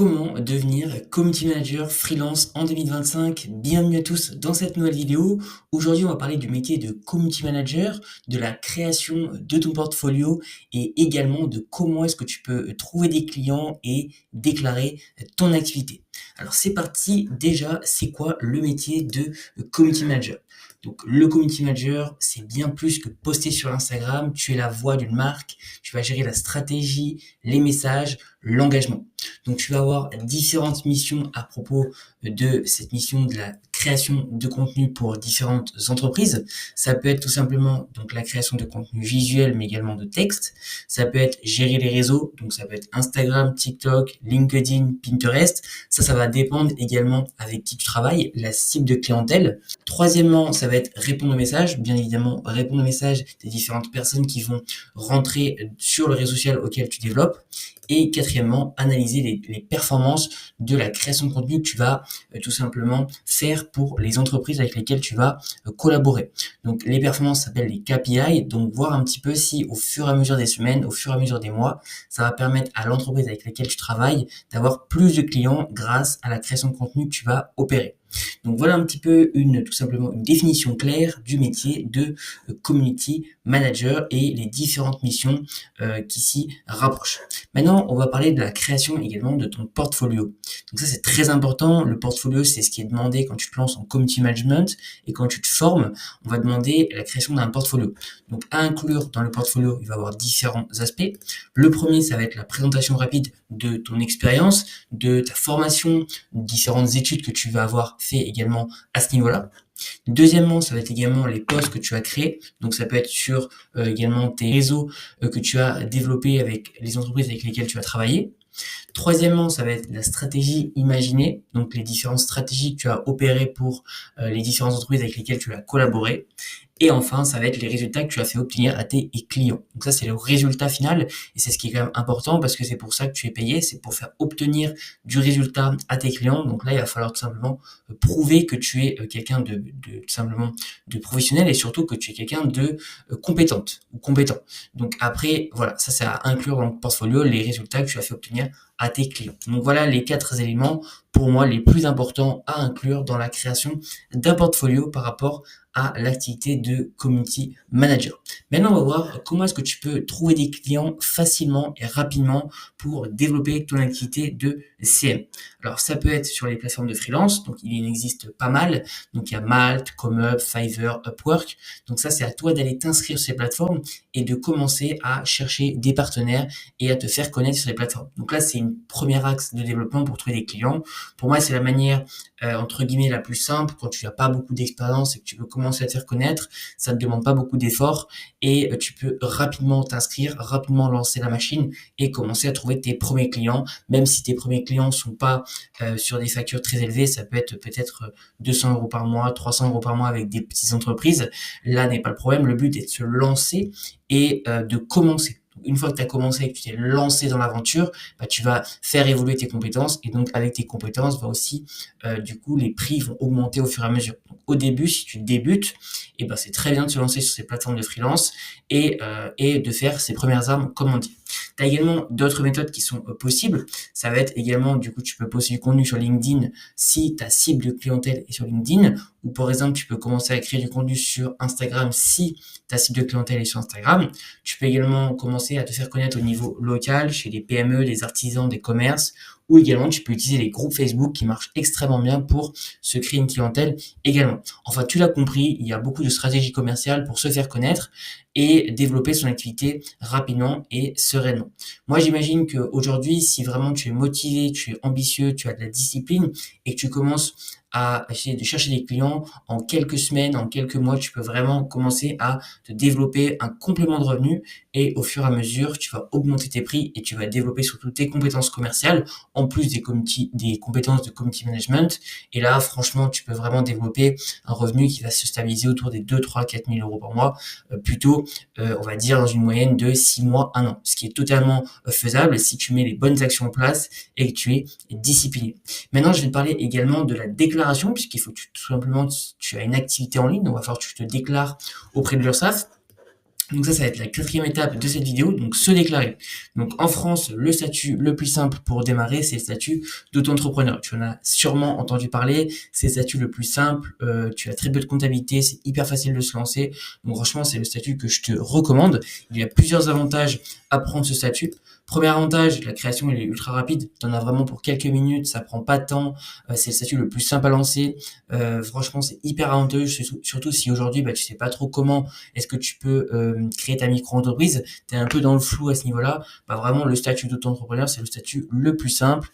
Comment devenir community manager freelance en 2025? Bienvenue à tous dans cette nouvelle vidéo. Aujourd'hui, on va parler du métier de community manager, de la création de ton portfolio et également de comment est-ce que tu peux trouver des clients et déclarer ton activité. Alors c'est parti. Déjà, c'est quoi le métier de community manager? Donc le community manager, c'est bien plus que poster sur Instagram. Tu es la voix d'une marque. Tu vas gérer la stratégie, les messages, l'engagement. Donc tu vas avoir différentes missions à propos de cette mission de la création de contenu pour différentes entreprises. Ça peut être tout simplement donc la création de contenu visuel mais également de texte. Ça peut être gérer les réseaux, donc ça peut être Instagram, TikTok, LinkedIn, Pinterest. Ça va dépendre également avec qui tu travailles, la cible de clientèle. Troisièmement, ça va être répondre aux messages, bien évidemment répondre aux messages des différentes personnes qui vont rentrer sur le réseau social auquel tu développes. Et quatrièmement, analyser les performances de la création de contenu que tu vas tout simplement faire pour les entreprises avec lesquelles tu vas collaborer. Donc les performances s'appellent les KPI, donc voir un petit peu si au fur et à mesure des semaines, au fur et à mesure des mois, ça va permettre à l'entreprise avec laquelle tu travailles d'avoir plus de clients grâce à la création de contenu que tu vas opérer. Donc voilà un petit peu tout simplement une définition claire du métier de community manager et les différentes missions qui s'y rapprochent. Maintenant, on va parler de la création également de ton portfolio. Donc ça, c'est très important. Le portfolio, c'est ce qui est demandé quand tu te lances en community management et quand tu te formes, on va demander la création d'un portfolio. Donc à inclure dans le portfolio, il va y avoir différents aspects. Le premier, ça va être la présentation rapide de ton expérience, de ta formation, différentes études que tu vas avoir fait également à ce niveau-là. Deuxièmement, ça va être également les posts que tu as créés. Donc ça peut être sur également tes réseaux que tu as développés avec les entreprises avec lesquelles tu as travaillé. Troisièmement, ça va être la stratégie imaginée, donc les différentes stratégies que tu as opérées pour les différentes entreprises avec lesquelles tu as collaboré. Et enfin, ça va être les résultats que tu as fait obtenir à tes clients. Donc ça, c'est le résultat final et c'est ce qui est quand même important parce que c'est pour ça que tu es payé, c'est pour faire obtenir du résultat à tes clients. Donc là, il va falloir tout simplement prouver que tu es quelqu'un de tout simplement de professionnel et surtout que tu es quelqu'un de compétente ou compétent. Donc après, voilà, ça c'est à inclure dans le portfolio les résultats que tu as fait obtenir à tes clients. Donc voilà les 4 éléments pour moi les plus importants à inclure dans la création d'un portfolio par rapport à l'activité de community manager. Maintenant, on va voir comment est-ce que tu peux trouver des clients facilement et rapidement pour développer ton activité de CM. Alors, ça peut être sur les plateformes de freelance, donc il en existe pas mal. Donc, il y a Malt, ComeUp, Fiverr, Upwork. Donc ça, c'est à toi d'aller t'inscrire sur ces plateformes et de commencer à chercher des partenaires et à te faire connaître sur les plateformes. Donc là, c'est une première axe de développement pour trouver des clients. Pour moi, c'est la manière entre guillemets la plus simple quand tu n'as pas beaucoup d'expérience et que tu veux commencer à te faire connaître. Ça ne te demande pas beaucoup d'efforts et tu peux rapidement t'inscrire, rapidement lancer la machine et commencer à trouver tes premiers clients. Même si tes premiers clients sont pas sur des factures très élevées, ça peut être peut-être 200 euros par mois, 300 euros par mois avec des petites entreprises. Là n'est pas le problème. Le but est de se lancer et de commencer. Une fois que tu as commencé et que tu t'es lancé dans l'aventure, bah, tu vas faire évoluer tes compétences et donc avec tes compétences va aussi du coup les prix vont augmenter au fur et à mesure. Donc, au début, si tu débutes, et ben c'est très bien de se lancer sur ces plateformes de freelance et de faire ses premières armes comme on dit. Tu as également d'autres méthodes qui sont possibles. Ça va être également, du coup, tu peux poster du contenu sur LinkedIn si ta cible de clientèle est sur LinkedIn. Ou par exemple, tu peux commencer à créer du contenu sur Instagram si ta cible de clientèle est sur Instagram. Tu peux également commencer à te faire connaître au niveau local, chez les PME, des artisans, des commerces. Ou également, tu peux utiliser les groupes Facebook qui marchent extrêmement bien pour se créer une clientèle également. Enfin, tu l'as compris, il y a beaucoup de stratégies commerciales pour se faire connaître et développer son activité rapidement et sereinement. Moi, j'imagine qu'aujourd'hui, si vraiment tu es motivé, tu es ambitieux, tu as de la discipline et que tu commences à essayer de chercher des clients en quelques semaines, en quelques mois, tu peux vraiment commencer à te développer un complément de revenu et au fur et à mesure, tu vas augmenter tes prix et tu vas développer surtout tes compétences commerciales en plus des compétences de community management. Et là, franchement, tu peux vraiment développer un revenu qui va se stabiliser autour des 2, 3, 4 000 euros par mois, plutôt, on va dire, dans une moyenne de 6 mois, 1 an, ce qui est totalement faisable si tu mets les bonnes actions en place et que tu es discipliné. Maintenant, je vais te parler également de la déclaration, puisqu'il faut que tout simplement, tu as une activité en ligne, donc il va falloir que tu te déclares auprès de l'URSSAF. Donc ça va être la quatrième étape de cette vidéo, donc se déclarer. Donc en France, le statut le plus simple pour démarrer, c'est le statut d'auto-entrepreneur. Tu en as sûrement entendu parler, c'est le statut le plus simple, tu as très peu de comptabilité, c'est hyper facile de se lancer. Donc franchement, c'est le statut que je te recommande. Il y a plusieurs avantages à prendre ce statut. Premier avantage, la création elle est ultra rapide. Tu en as vraiment pour quelques minutes, ça prend pas de temps. C'est le statut le plus simple à lancer. Franchement, c'est hyper avantageux, surtout si aujourd'hui, tu sais pas trop comment est-ce que tu peux créer ta micro-entreprise. Tu es un peu dans le flou à ce niveau-là. Vraiment, le statut d'auto-entrepreneur, c'est le statut le plus simple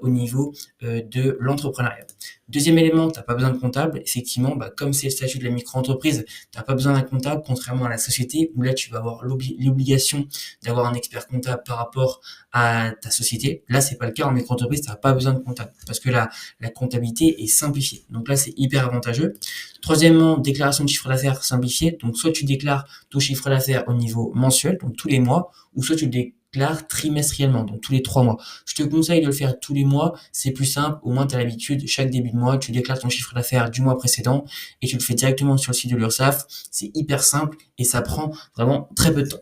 au niveau de l'entrepreneuriat. Deuxième élément, t'as pas besoin de comptable. Effectivement, comme c'est le statut de la micro-entreprise, t'as pas besoin d'un comptable, contrairement à la société où là, tu vas avoir l'obligation d'avoir un expert comptable par rapport à ta société. Là, c'est pas le cas en micro-entreprise, t'as pas besoin de comptable parce que la comptabilité est simplifiée. Donc là, c'est hyper avantageux. Troisièmement, déclaration de chiffre d'affaires simplifiée. Donc, soit tu déclares ton chiffre d'affaires au niveau mensuel, donc tous les mois, ou soit tu le déclares trimestriellement, donc tous les 3 mois. Je te conseille de le faire tous les mois, c'est plus simple, au moins tu as l'habitude, chaque début de mois, tu déclares ton chiffre d'affaires du mois précédent et tu le fais directement sur le site de l'URSSAF. C'est hyper simple et ça prend vraiment très peu de temps.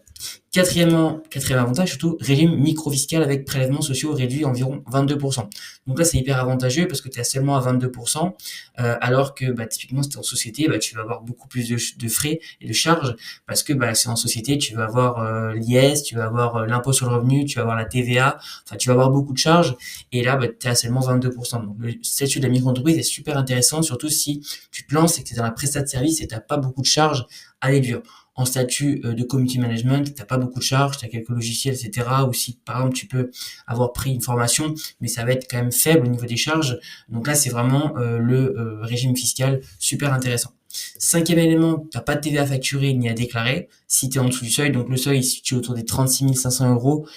Quatrième avantage, surtout, régime micro-fiscal avec prélèvements sociaux réduits environ 22%. Donc là, c'est hyper avantageux parce que tu es seulement à 22%, alors que typiquement, si tu es en société, tu vas avoir beaucoup plus de frais et de charges parce que c'est en société, tu vas avoir l'IS, tu vas avoir l'impôt sur le revenu, tu vas avoir la TVA, enfin, tu vas avoir beaucoup de charges et là, tu es à seulement 22%. Donc le statut de la micro-entreprise est super intéressant, surtout si tu te lances et que tu es dans la prestation de service et tu n'as pas beaucoup de charges à déduire. En statut de community management, t'as pas beaucoup de charges, t'as quelques logiciels, etc. Ou si, par exemple, tu peux avoir pris une formation, mais ça va être quand même faible au niveau des charges. Donc là, c'est vraiment le régime fiscal super intéressant. Cinquième élément, t'as pas de TVA à facturer ni à déclarer si tu es en dessous du seuil. Donc le seuil est situé autour des 36 500 euros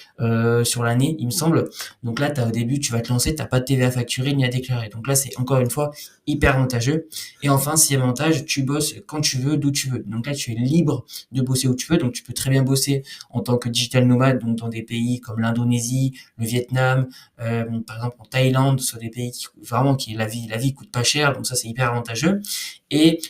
sur l'année, il me semble. Donc là, au début, tu vas te lancer, t'as pas de TVA à facturer ni à déclarer. Donc là, c'est encore une fois hyper avantageux. Et enfin, sixième avantage, tu bosses quand tu veux, d'où tu veux. Donc là, tu es libre de bosser où tu veux. Donc tu peux très bien bosser en tant que digital nomade, donc dans des pays comme l'Indonésie, le Vietnam, par exemple en Thaïlande, sur des pays qui la vie coûte pas cher. Donc ça, c'est hyper avantageux. Et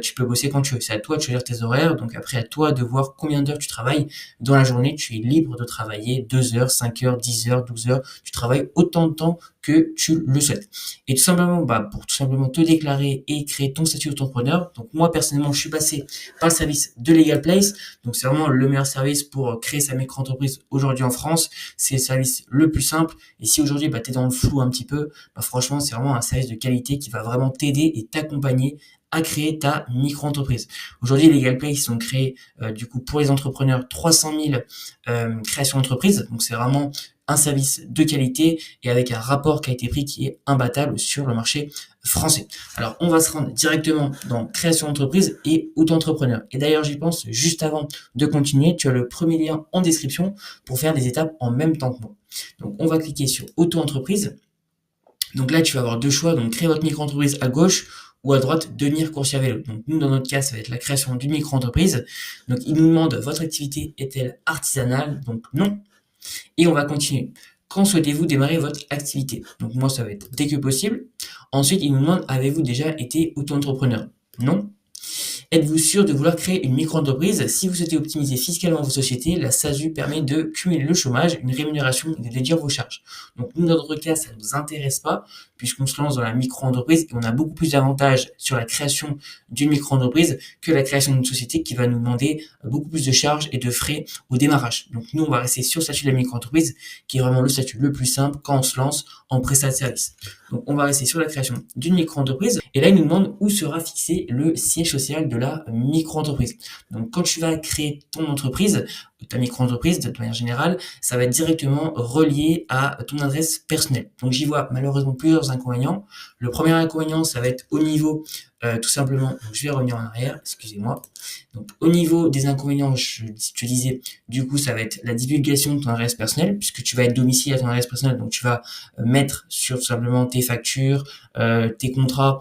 tu peux bosser quand tu veux. C'est à toi de choisir tes horaires. Donc après, à toi de voir combien d'heures tu travailles dans la journée. Tu es libre de travailler 2 heures, 5 heures, 10 heures, 12 heures. Tu travailles autant de temps que tu le souhaites. Et tout simplement, pour tout simplement te déclarer et créer ton statut d'entrepreneur. Donc moi, personnellement, je suis passé par le service de Legal Place. Donc c'est vraiment le meilleur service pour créer sa micro-entreprise aujourd'hui en France. C'est le service le plus simple. Et si aujourd'hui, tu es dans le flou un petit peu, franchement, c'est vraiment un service de qualité qui va vraiment t'aider et t'accompagner à créer ta micro-entreprise. Aujourd'hui, Legal Place, ils sont créés du coup pour les entrepreneurs 300 000 créations d'entreprises. Donc c'est vraiment un service de qualité et avec un rapport qualité-prix qui est imbattable sur le marché français. Alors, on va se rendre directement dans création d'entreprise et auto-entrepreneur. Et d'ailleurs, j'y pense juste avant de continuer. Tu as le premier lien en description pour faire des étapes en même temps que moi. Donc, on va cliquer sur auto-entreprise. Donc là, tu vas avoir deux choix. Donc, créer votre micro-entreprise à gauche ou à droite, devenir coursier à vélo. Donc nous, dans notre cas, ça va être la création d'une micro-entreprise. Donc il nous demande, votre activité est-elle artisanale? Donc non. Et on va continuer. Quand souhaitez-vous démarrer votre activité? Donc moi, ça va être dès que possible. Ensuite, il nous demande, avez-vous déjà été auto-entrepreneur? Non. Êtes-vous sûr de vouloir créer une micro-entreprise? Si vous souhaitez optimiser fiscalement vos sociétés, la SASU permet de cumuler le chômage, une rémunération et de déduire vos charges. Donc nous, dans notre cas, ça ne nous intéresse pas puisqu'on se lance dans la micro-entreprise et on a beaucoup plus d'avantages sur la création d'une micro-entreprise que la création d'une société qui va nous demander beaucoup plus de charges et de frais au démarrage. Donc nous, on va rester sur le statut de la micro-entreprise qui est vraiment le statut le plus simple quand on se lance en prestat de service. Donc on va rester sur la création d'une micro-entreprise et là, il nous demande où sera fixé le siège social de la micro-entreprise. Donc quand tu vas créer ton entreprise, ta micro-entreprise de manière générale, ça va être directement relié à ton adresse personnelle. Donc j'y vois malheureusement plusieurs inconvénients. Le premier inconvénient, ça va être au niveau tout simplement, donc je vais revenir en arrière, excusez-moi. Donc au niveau des inconvénients, je te disais, du coup ça va être la divulgation de ton adresse personnelle, puisque tu vas être domicilié à ton adresse personnelle, donc tu vas mettre sur tout simplement tes factures, tes contrats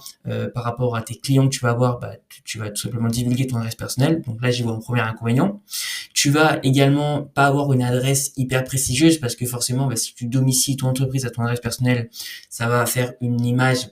par rapport à tes clients que tu vas avoir, tu vas tout simplement divulguer ton adresse personnelle. Donc là j'y vois un premier inconvénient. Tu vas également pas avoir une adresse hyper prestigieuse parce que forcément, si tu domicilies ton entreprise à ton adresse personnelle, ça va faire une image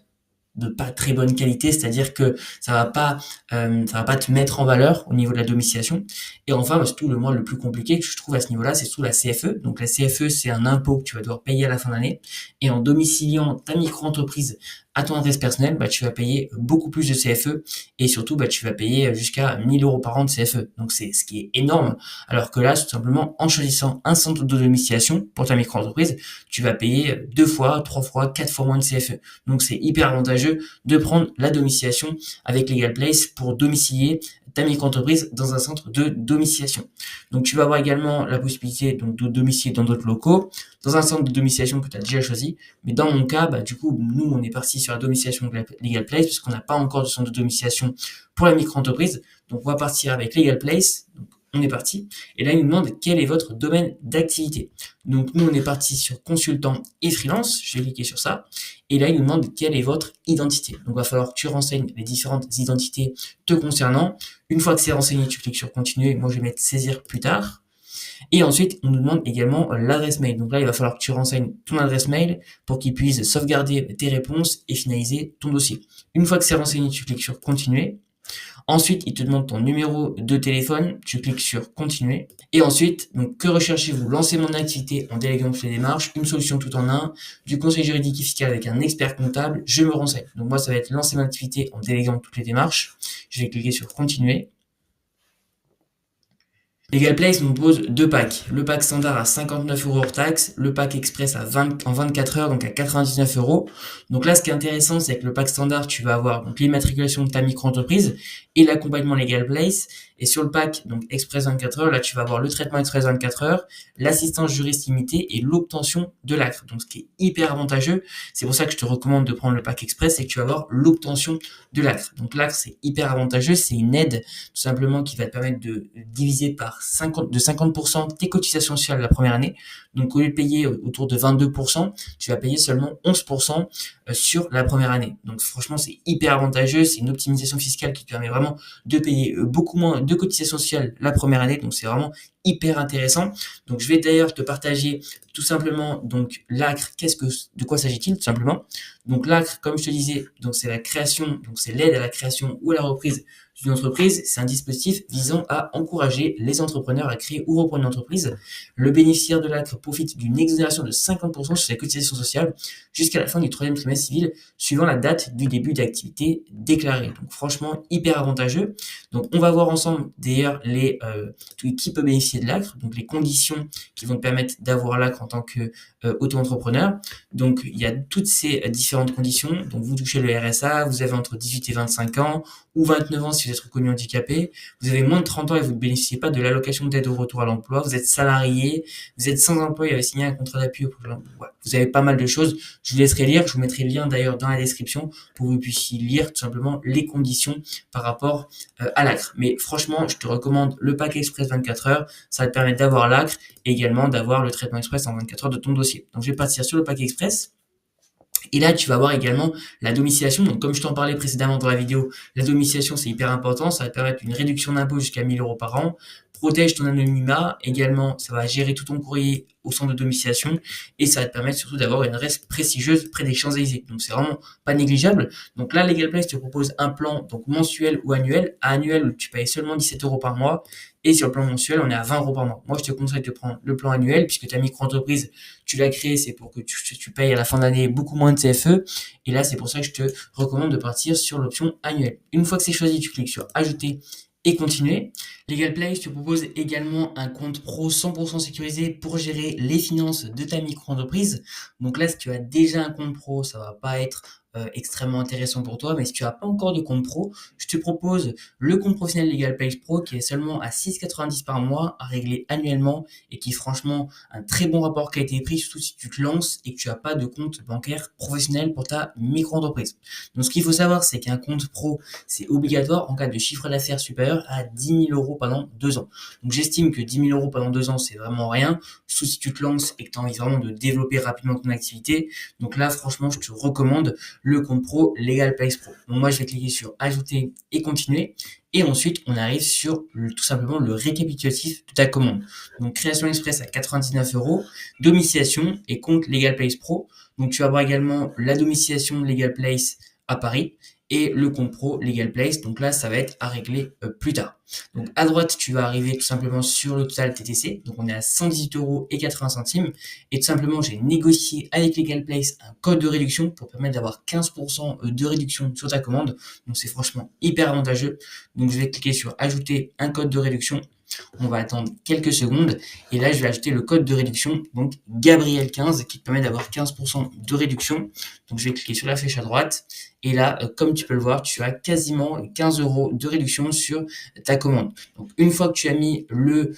de pas très bonne qualité, c'est-à-dire que ça va pas te mettre en valeur au niveau de la domiciliation. Et enfin, surtout le mois le plus compliqué que je trouve à ce niveau-là, c'est surtout la CFE. Donc la CFE, c'est un impôt que tu vas devoir payer à la fin d'année. Et en domiciliant ta micro-entreprise à ton adresse personnelle, tu vas payer beaucoup plus de CFE et surtout, tu vas payer jusqu'à 1 000 € par an de CFE. Donc c'est ce qui est énorme. Alors que là, tout simplement, en choisissant un centre de domiciliation pour ta micro-entreprise, tu vas payer 2 fois, 3 fois, 4 fois moins de CFE. Donc c'est hyper avantageux de prendre la domiciliation avec Legal Place pour domicilier ta micro-entreprise dans un centre de domiciliation. Donc tu vas avoir également la possibilité donc de domicilier dans d'autres locaux, dans un centre de domiciliation que tu as déjà choisi. Mais dans mon cas, du coup, nous, on est parti sur la domiciliation Legal Place puisqu'on n'a pas encore de centre de domiciliation pour la micro-entreprise. Donc on va partir avec Legal Place. Donc, on est parti. Et là, il nous demande quel est votre domaine d'activité. Donc nous, on est parti sur consultant et freelance. Je vais cliquer sur ça. Et là, il nous demande quelle est votre identité. Donc il va falloir que tu renseignes les différentes identités te concernant. Une fois que c'est renseigné, tu cliques sur continuer. Moi, je vais mettre saisir plus tard. Et ensuite, on nous demande également l'adresse mail. Donc là, il va falloir que tu renseignes ton adresse mail pour qu'il puisse sauvegarder tes réponses et finaliser ton dossier. Une fois que c'est renseigné, tu cliques sur continuer. Ensuite, il te demande ton numéro de téléphone, tu cliques sur continuer. Et ensuite, donc, que recherchez-vous? Lancer mon activité en déléguant toutes les démarches, une solution tout en un, du conseil juridique et fiscal avec un expert comptable, je me renseigne. Donc moi, ça va être lancer mon activité en déléguant toutes les démarches. Je vais cliquer sur continuer. Legal Place nous propose deux packs. Le pack standard à 59 € hors taxe, le pack express en 24 heures, donc à 99 €. Donc là, ce qui est intéressant, c'est que le pack standard, tu vas avoir donc l'immatriculation de ta micro-entreprise et l'accompagnement Legal Place. Et sur le pack, donc express 24 heures, là, tu vas avoir le traitement express 24 heures, l'assistance juriste limitée et l'obtention de l'acte. Donc, ce qui est hyper avantageux. C'est pour ça que je te recommande de prendre le pack express et que tu vas avoir l'obtention de l'acte. Donc, l'acte, c'est hyper avantageux. C'est une aide, tout simplement, qui va te permettre de diviser par 50% tes cotisations sociales la première année. Donc, au lieu de payer autour de 22%, tu vas payer seulement 11% sur la première année. Donc, franchement, c'est hyper avantageux. C'est une optimisation fiscale qui te permet vraiment de payer beaucoup moins de cotisations sociales la première année. Donc, c'est vraiment hyper intéressant. Donc, je vais d'ailleurs te partager tout simplement donc l'ACRE. De quoi s'agit-il tout simplement? Donc, l'ACRE, comme je te disais, donc c'est la création, donc c'est l'aide à la création ou à la reprise d'une entreprise. C'est un dispositif visant à encourager les entrepreneurs à créer ou reprendre une entreprise. Le bénéficiaire de l'ACRE profite d'une exonération de 50% sur ses cotisations sociales jusqu'à la fin du 3e trimestre civil, suivant la date du début d'activité déclarée. Donc, franchement, hyper avantageux. Donc, on va voir ensemble d'ailleurs qui peut bénéficier de l'ACRE, donc les conditions qui vont te permettre d'avoir l'ACRE en tant que auto-entrepreneur. Donc, il y a toutes ces différentes conditions. Donc, vous touchez le RSA, vous avez entre 18 et 25 ans, ou 29 ans si vous êtes reconnu handicapé. Vous avez moins de 30 ans et vous ne bénéficiez pas de l'allocation d'aide au retour à l'emploi. Vous êtes salarié, vous êtes sans emploi et avez signé un contrat d'appui au voilà. Vous avez pas mal de choses. Je vous laisserai lire. Je vous mettrai le lien d'ailleurs dans la description pour que vous puissiez lire tout simplement les conditions par rapport à l'ACRE. Mais franchement, je te recommande le pack express 24 heures. Ça va te permettre d'avoir l'ACRE et également d'avoir le traitement express en 24 heures de ton dossier. Donc, je vais partir sur le pack express. Et là, tu vas avoir également la domiciliation. Donc, comme je t'en parlais précédemment dans la vidéo, la domiciliation, c'est hyper important. Ça va te permettre une réduction d'impôt jusqu'à 1 000 € par an. Protège ton anonymat. Également, ça va gérer tout ton courrier au centre de domiciliation. Et ça va te permettre surtout d'avoir une adresse prestigieuse près des Champs-Élysées. Donc, c'est vraiment pas négligeable. Donc là, Legal Place te propose un plan donc mensuel ou annuel. À annuel, tu payes seulement 17 € par mois. Et sur le plan mensuel, on est à 20 € par mois. Moi, je te conseille de prendre le plan annuel puisque ta micro-entreprise, tu l'as créée, c'est pour que tu payes à la fin d'année beaucoup moins de CFE. Et là, c'est pour ça que je te recommande de partir sur l'option annuelle. Une fois que c'est choisi, tu cliques sur ajouter et continuer. Legal Place te propose également un compte pro 100% sécurisé pour gérer les finances de ta micro-entreprise. Donc là, si tu as déjà un compte pro, ça va pas être extrêmement intéressant pour toi, mais si tu n'as pas encore de compte pro, je te propose le compte professionnel Legal Place Pro qui est seulement à 6,90 € par mois à régler annuellement et qui est franchement un très bon rapport qualité-prix, surtout si tu te lances et que tu n'as pas de compte bancaire professionnel pour ta micro-entreprise. Donc ce qu'il faut savoir, c'est qu'un compte pro, c'est obligatoire en cas de chiffre d'affaires supérieur à 10 000 € pendant 2 ans. Donc j'estime que 10 000 € pendant 2 ans, c'est vraiment rien, surtout si tu te lances et que tu as envie vraiment de développer rapidement ton activité. Donc là, franchement, je te recommande le compte pro Legal Place Pro. Donc moi, je vais cliquer sur ajouter et continuer. Et ensuite, on arrive sur tout simplement le récapitulatif de ta commande. Donc, création express à 99 €, domiciliation et compte Legal Place Pro. Donc, tu vas avoir également la domiciliation Legal Place à Paris et le compte pro Legal Place. Donc là, ça va être à régler plus tard. Donc à droite, tu vas arriver tout simplement sur le total TTC. Donc on est à 118,80 € et tout simplement, j'ai négocié avec Legal Place un code de réduction pour permettre d'avoir 15% de réduction sur ta commande. Donc c'est franchement hyper avantageux. Donc je vais cliquer sur ajouter un code de réduction. On va attendre quelques secondes et là je vais ajouter le code de réduction, donc Gabriel15, qui te permet d'avoir 15% de réduction. Donc je vais cliquer sur la flèche à droite et là comme tu peux le voir, tu as quasiment 15 € de réduction sur ta commande. Donc une fois que tu as mis le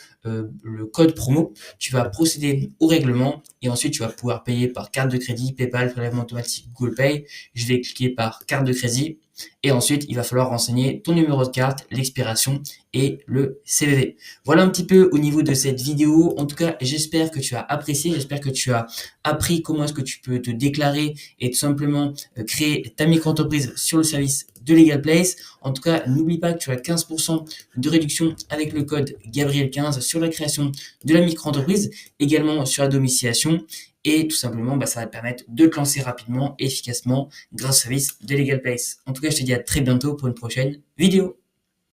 code promo, tu vas procéder au règlement et ensuite tu vas pouvoir payer par carte de crédit, PayPal, prélèvement automatique, Google Pay. Je vais cliquer par carte de crédit. Et ensuite, il va falloir renseigner ton numéro de carte, l'expiration et le CVV. Voilà un petit peu au niveau de cette vidéo. En tout cas, j'espère que tu as apprécié, j'espère que tu as appris comment est-ce que tu peux te déclarer et tout simplement créer ta micro-entreprise sur le service de Legal Place. En tout cas, n'oublie pas que tu as 15% de réduction avec le code Gabriel15 sur la création de la micro-entreprise, également sur la domiciliation. Et tout simplement, ça va te permettre de te lancer rapidement et efficacement grâce au service de Legal Place. En tout cas, je te dis à très bientôt pour une prochaine vidéo.